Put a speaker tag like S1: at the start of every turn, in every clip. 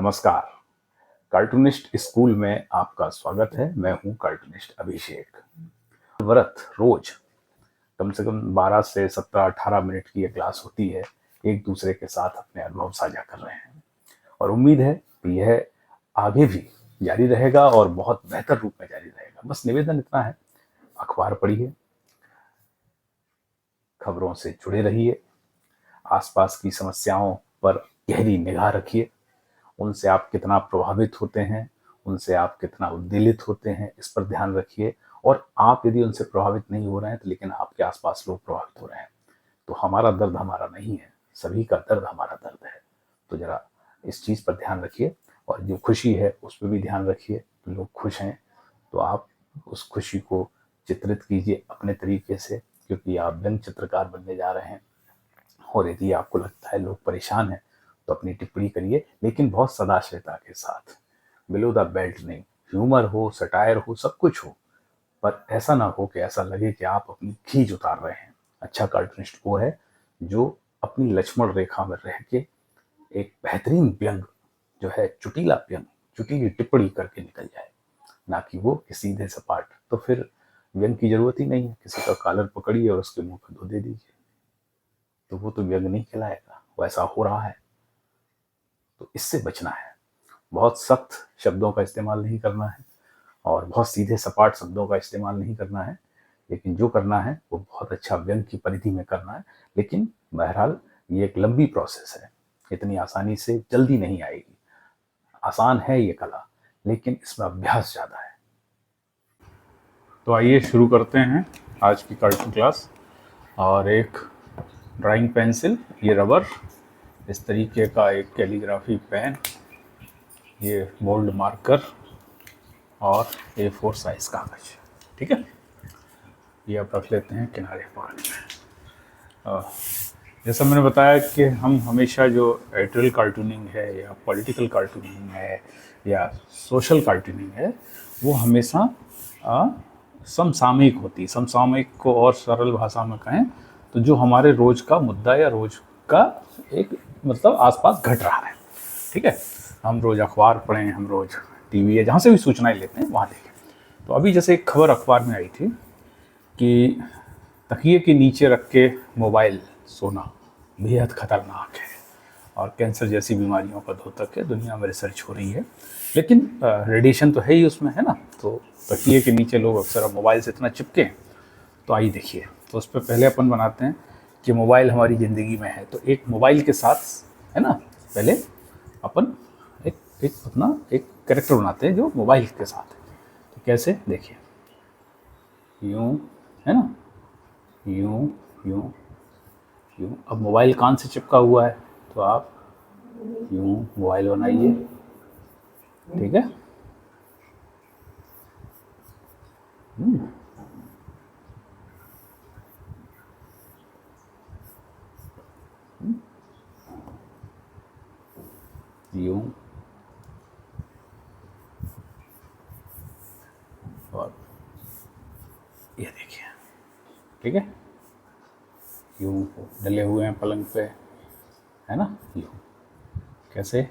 S1: नमस्कार। Cartoonist school में आपका स्वागत है। मैं हूं कार्टूनिस्ट अभिषेक। व्रत रोज कम से कम 12 से 17-18 मिनट की ये क्लास होती है। एक दूसरे के साथ अपने अनुभव साझा कर रहे हैं और उम्मीद है कि यह आगे भी जारी रहेगा और बहुत बेहतर रूप में जारी रहेगा। बस निवेदन इतना है, अखबार पढ़िए, खबरों से जुड़े रहिए, आसपास की समस्याओं पर गहरी निगाह रखिए। उनसे आप कितना प्रभावित होते हैं, उनसे आप कितना उद्वेलित होते हैं, इस पर ध्यान रखिए। और आप यदि उनसे प्रभावित नहीं हो रहे हैं तो लेकिन आपके आसपास लोग प्रभावित हो रहे हैं, तो हमारा दर्द हमारा नहीं है, सभी का दर्द हमारा दर्द है। तो जरा इस चीज़ पर ध्यान रखिए और जो खुशी है उस पर भी ध्यान रखिए। तो लोग खुश हैं तो आप उस खुशी को चित्रित कीजिए अपने तरीके से, क्योंकि आप व्यंग चित्रकार बनने जा रहे हैं। और यदि आपको लगता है लोग परेशान हैं तो अपनी टिप्पणी करिए, लेकिन बहुत सदाशयता के साथ, बिलो द बेल्ट नहीं। ह्यूमर हो, सटायर हो, सब कुछ हो, पर ऐसा ना हो कि ऐसा लगे कि आप अपनी खींच उतार रहे हैं। अच्छा कार्टूनिस्ट वो है जो अपनी लक्ष्मण रेखा में रह के एक बेहतरीन व्यंग जो है, चुटीला व्यंग, चुटीली टिप्पणी करके निकल जाए, ना कि वो कि सीधे सपाट। तो फिर व्यंग की जरूरत ही नहीं है। किसी का कॉलर पकड़िए और उसके मुंह पर धो दे दीजिए, तो वो तो व्यंग नहीं कहलाएगा। वैसा हो रहा है, तो इससे बचना है। बहुत सख्त शब्दों का इस्तेमाल नहीं करना है और बहुत सीधे सपाट शब्दों का इस्तेमाल नहीं करना है, लेकिन जो करना है वो बहुत अच्छा व्यंग की परिधि में करना है। लेकिन बहरहाल ये एक लंबी प्रोसेस है, इतनी आसानी से जल्दी नहीं आएगी। आसान है ये कला, लेकिन इसमें अभ्यास ज़्यादा है। तो आइए शुरू करते हैं आज की कार्टून क्लास। और एक ड्राइंग पेंसिल, ये रबर, इस तरीके का एक कैलीग्राफी पेन, ये बोल्ड मार्कर और A4 साइज कागज। ठीक है, ये आप रख लेते हैं किनारे पर। जैसा मैंने बताया कि हम हमेशा जो एडिटोरियल कार्टूनिंग है या पॉलिटिकल कार्टूनिंग है या सोशल कार्टूनिंग है, वो हमेशा समसामयिक होती है। समसामयिक को और सरल भाषा में कहें तो जो हमारे रोज का मुद्दा या रोज का एक मतलब आसपास घट रहा है। ठीक है, हम रोज अखबार पढ़ें, हम रोज टीवी या जहाँ से भी सूचनाएं लेते हैं वहाँ देखें। तो अभी जैसे एक खबर अखबार में आई थी कि तकिए के नीचे रख के मोबाइल सोना बेहद खतरनाक है और कैंसर जैसी बीमारियों का द्योतक है। दुनिया में रिसर्च हो रही है, लेकिन रेडिएशन तो है ही उसमें, है ना। तो तकिए के नीचे लोग अक्सर अब मोबाइल से इतना चिपके। तो आइए देखिए, तो उस पर पहले अपन बनाते हैं कि मोबाइल हमारी ज़िंदगी में है। तो एक मोबाइल के साथ, है ना, पहले अपन एक अपना एक कैरेक्टर बनाते हैं जो मोबाइल के साथ है। तो कैसे, देखिए, यूं, है ना, यूं यूं यूं। अब मोबाइल कान से चिपका हुआ है तो आप यूं मोबाइल बनाइए। ठीक है, यूं, और ये देखिए। ठीक है, यूं डले हुए हैं पलंग पे, है ना, यूं। कैसे,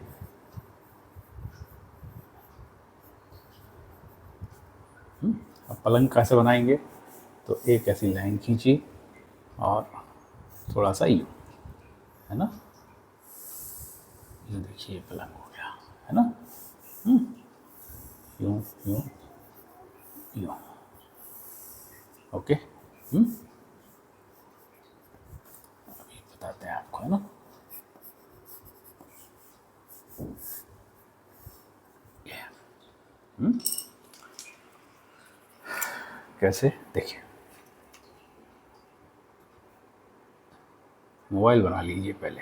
S1: अब पलंग कैसे बनाएंगे? तो एक ऐसी लाइन खींची और थोड़ा सा यूं, है ना, ये देखिए पलंग हो गया, है ना। यूं यूं यूं। ओके, अभी बताते हैं आपको, है ना। कैसे, देखिए, मोबाइल बना लीजिए पहले,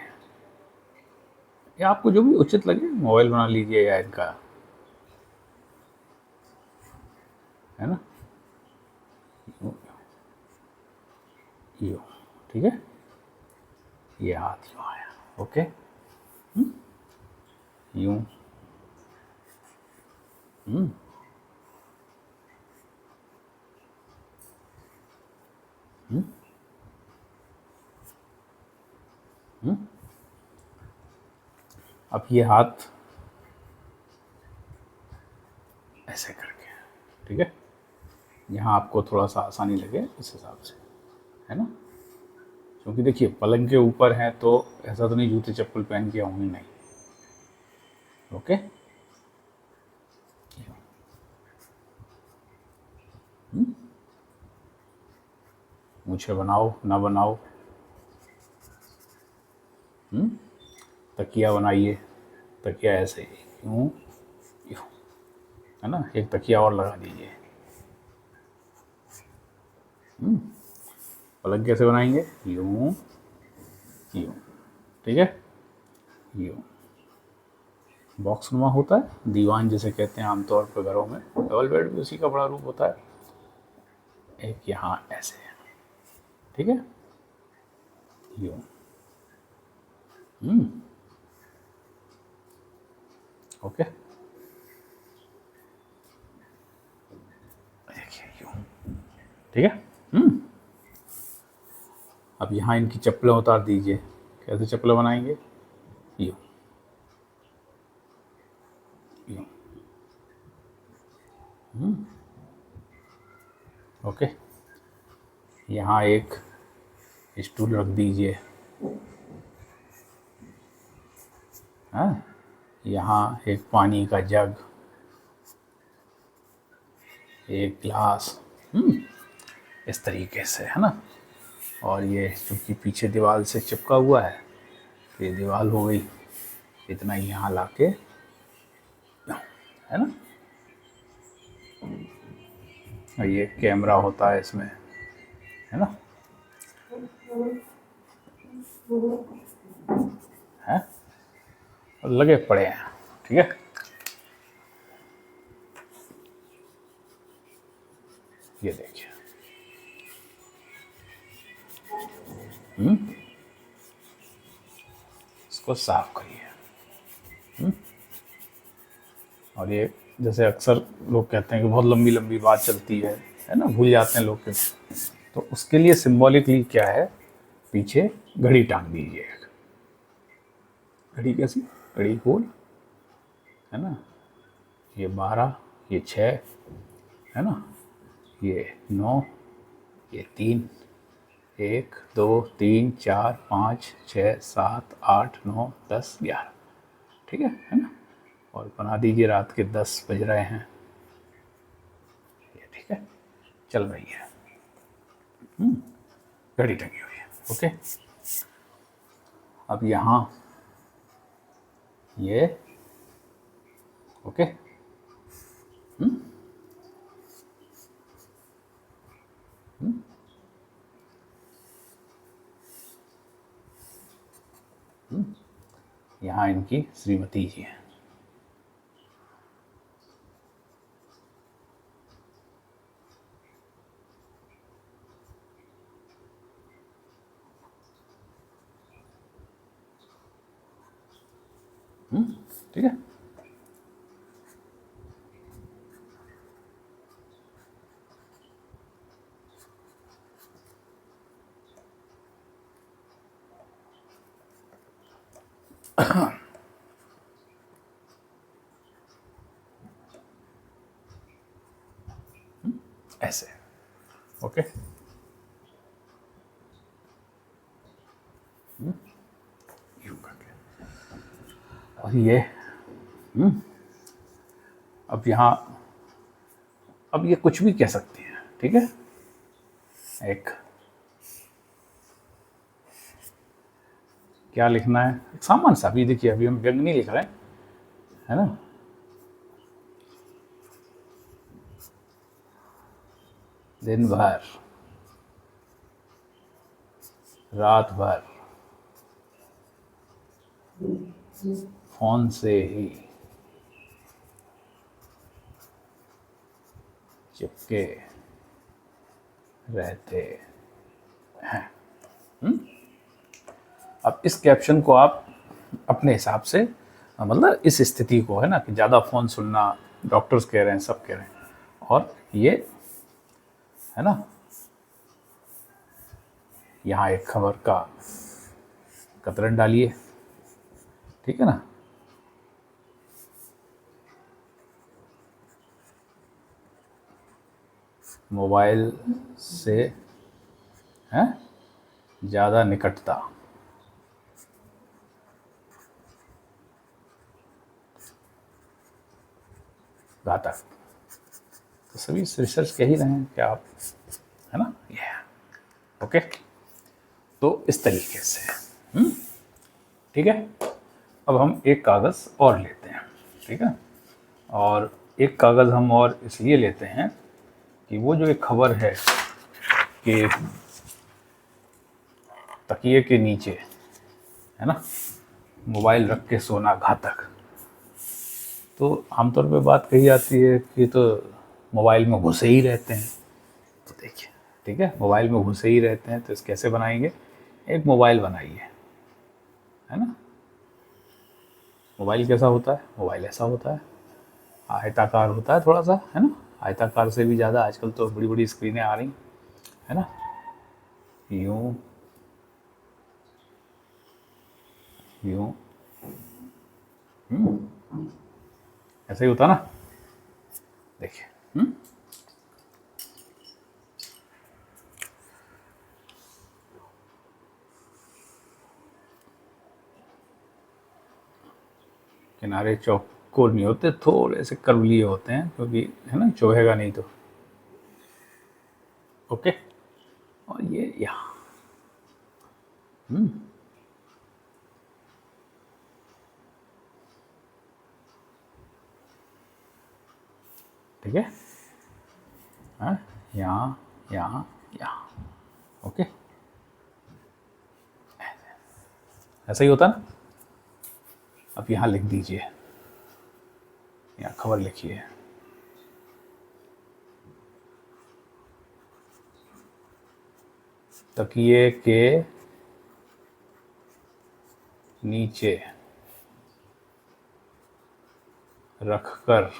S1: या आपको जो भी उचित लगे मोबाइल बना लीजिए या इनका, है ना, यूं यूं। ठीक है, ये हाथ यूं आया। ओके, यूं, अब ये हाथ ऐसे करके, ठीक है। यहाँ आपको थोड़ा सा आसानी लगे इस हिसाब से, है ना। क्योंकि देखिए पलंग के ऊपर है तो ऐसा तो नहीं जूते चप्पल पहन के आऊँगी, नहीं। ओके। मुझे बनाओ ना बनाओ, तकिया बनाइए, तकिया ऐसे यूँ यूँ, है ना। एक तकिया और लगा दीजिए। पलंग कैसे बनाएंगे, यूँ यूँ, ठीक है। यूँ बॉक्स नुमा होता है, दीवान जिसे कहते हैं आमतौर पर घरों में, डबल बेड भी उसी का बड़ा रूप होता है। एक यहाँ ऐसे, ठीक है, यूँ। ओके, देखिए यूँ, ठीक है। अब यहाँ इनकी चप्पलें उतार दीजिए। कैसे चप्पलें बनाएंगे, यूँ यूँ, ओके। यहाँ एक स्टूल रख दीजिए, हाँ। यहाँ एक पानी का जग, एक गिलास, इस तरीके से, है ना। और ये क्योंकि पीछे दीवार से चिपका हुआ है तो ये दीवार हो गई, इतना ही यहाँ लाके, है ना। और ये कैमरा होता है इसमें, है ना, है, और लगे पड़े हैं, ठीक है। ये देखिए, इसको साफ करिए। और ये जैसे अक्सर लोग कहते हैं कि बहुत लंबी लंबी बात चलती है ना, भूल जाते हैं लोग के, तो उसके लिए सिंबॉलिकली क्या है, पीछे घड़ी टांग दीजिए। घड़ी कैसी, घड़ी गोल, है ना। ये 12, ये 6, है ना, ये 9, ये 3, 1 2 3 4 5 6 7 8 9 10 11, ठीक है ना। और बना दीजिए रात के 10 बज रहे हैं, ये ठीक है, चल रही है, घड़ी टंगी हुई है, ओके। अब यहाँ ये, ओके, यहाँ इनकी श्रीमती जी हैं, ठीक है। ऐसे, ओके। यूं करके, और ये अब यहाँ, अब ये कुछ भी कह सकती है, ठीक है। एक क्या लिखना है, एक सामान सा, अभी देखिए अभी हम व्यंग नहीं लिख रहे हैं, है ना। दिन भर, रात भर फोन से ही चिपके रहते हैं। अब इस कैप्शन को आप अपने हिसाब से, मतलब इस स्थिति को, है ना, कि ज़्यादा फ़ोन सुनना, डॉक्टर्स कह रहे हैं, सब कह रहे हैं, और ये, है ना, यहाँ एक खबर का कतरन डालिए, ठीक है ना। मोबाइल से है ज़्यादा निकटता, घातक। तो सभी रिसर्च कह ही रहे हैं कि आप, है ना, ये ओके। तो इस तरीके से ठीक है। अब हम एक कागज़ और लेते हैं, ठीक है। और एक कागज़ हम और इसलिए लेते हैं कि वो जो एक खबर है कि तकिए के नीचे, है ना, मोबाइल रख के सोना घातक, तो आमतौर पे बात कही जाती है कि तो मोबाइल में घुसे ही रहते हैं। तो देखिए, ठीक है, मोबाइल में घुसे ही रहते हैं तो इस कैसे बनाएंगे, एक मोबाइल बनाइए, है ना। मोबाइल कैसा होता है, मोबाइल ऐसा होता है, आयताकार होता है थोड़ा सा, है ना। आयताकार से भी ज़्यादा आजकल तो बड़ी बड़ी स्क्रीनें आ रही, है ना। यूं यूं ऐसे ही होता ना, देखिए। किनारे चौकोर नहीं होते, थोड़े से कर्वलीय होते हैं, क्योंकि है ना, चुभेगा नहीं तो। ओके। और ये यहाँ ठीक है, हाँ, यहाँ यहाँ यहाँ, ओके, ऐसा ही होता ना। अब यहाँ लिख दीजिए, यहाँ खबर लिखिए, तकिए के नीचे रखकर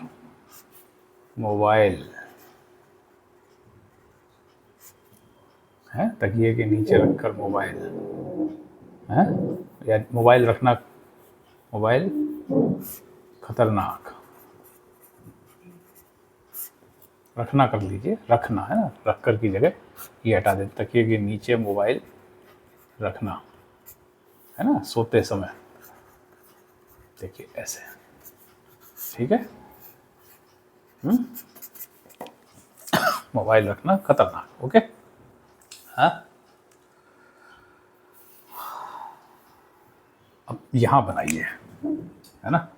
S1: मोबाइल, है, तकिए के नीचे रखकर मोबाइल, है, या मोबाइल रखना, मोबाइल खतरनाक, रखना कर लीजिए, रखना, है ना, रखकर की जगह ये हटा दें, तकिए के नीचे मोबाइल रखना, है ना, सोते समय, देखिए ऐसे, ठीक है। मोबाइल रखना खतरनाक, ओके। हाँ, अब यहाँ बनाइए, है ना।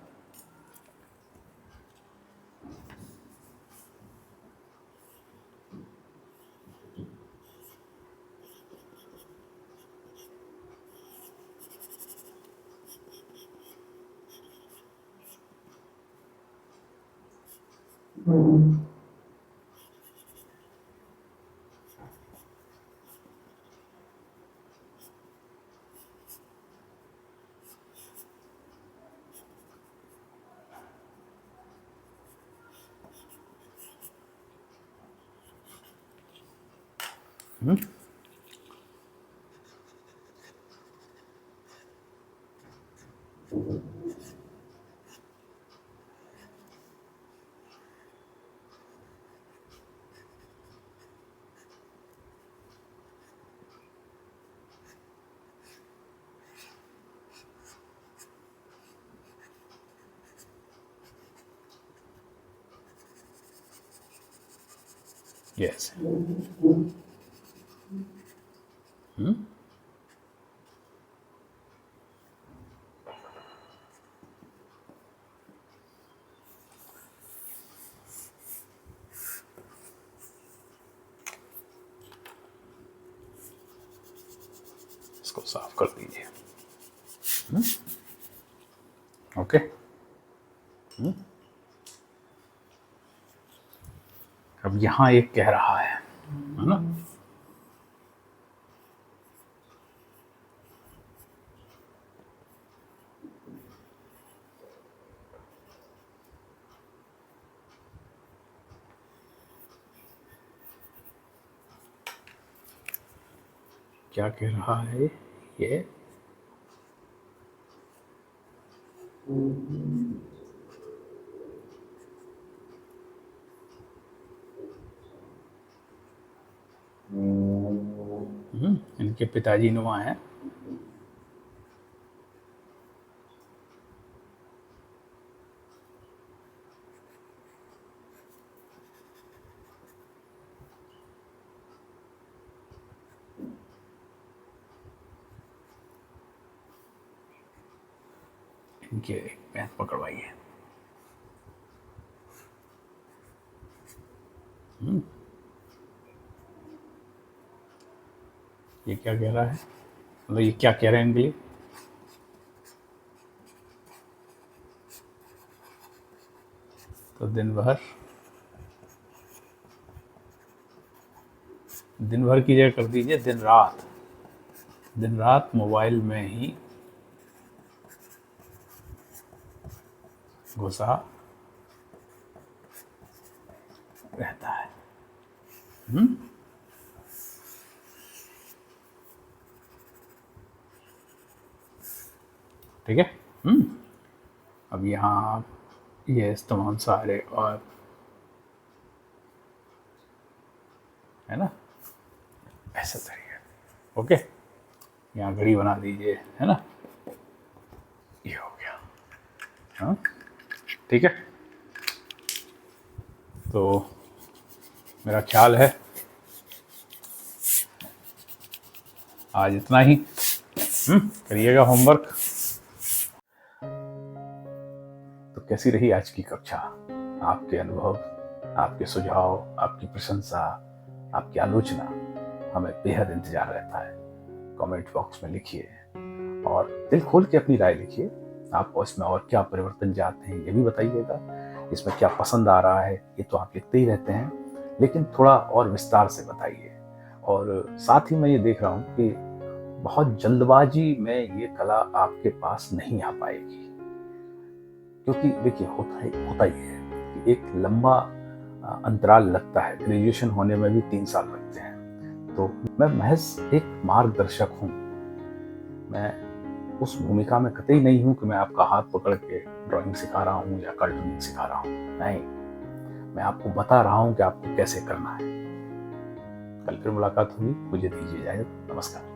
S1: यस, इसको साफ कर दीजिए, ओके। अब यहाँ एक कह रहा है ना, क्या कह रहा है ये, इनके पिताजी नुमा हैं। इनके एक पेन पकड़वाइए। ये क्या कह रहा है, मतलब ये क्या कह रहे हैं इनके लिए? तो दिन भर की जगह कर दीजिए दिन रात मोबाइल में ही घुसा रहता है। ठीक है। अब यहाँ ये तमाम सारे और है ना, ऐसा तरीका। ओके, यहाँ घड़ी बना दीजिए, है ना, ये हो गया। हाँ, ठीक है। तो मेरा ख्याल है आज इतना ही। करिएगा होमवर्क। तो कैसी रही आज की कक्षा? आपके अनुभव, आपके सुझाव, आपकी प्रशंसा, आपकी आलोचना हमें बेहद इंतजार रहता है। कमेंट बॉक्स में लिखिए और दिल खोल के अपनी राय लिखिए। आप इसमें और क्या परिवर्तन चाहते हैं ये भी बताइएगा। इसमें क्या पसंद आ रहा है ये तो आप लिखते ही रहते हैं, लेकिन थोड़ा और विस्तार से बताइए। और साथ ही मैं ये देख रहा हूँ कि बहुत जल्दबाजी में ये कला आपके पास नहीं आ पाएगी, क्योंकि देखिए होता ही है कि एक लंबा अंतराल लगता है। ग्रेजुएशन होने में भी 3 साल लगते हैं। तो मैं महज एक मार्गदर्शक हूँ। मैं उस भूमिका में कतई नहीं हूँ कि मैं आपका हाथ पकड़ के ड्राइंग सिखा रहा हूँ या कार्टूनिंग सिखा रहा हूँ। नहीं, मैं आपको बता रहा हूँ कि आपको कैसे करना है। कल फिर मुलाकात होगी। मुझे दीजिए इजाजत। नमस्कार।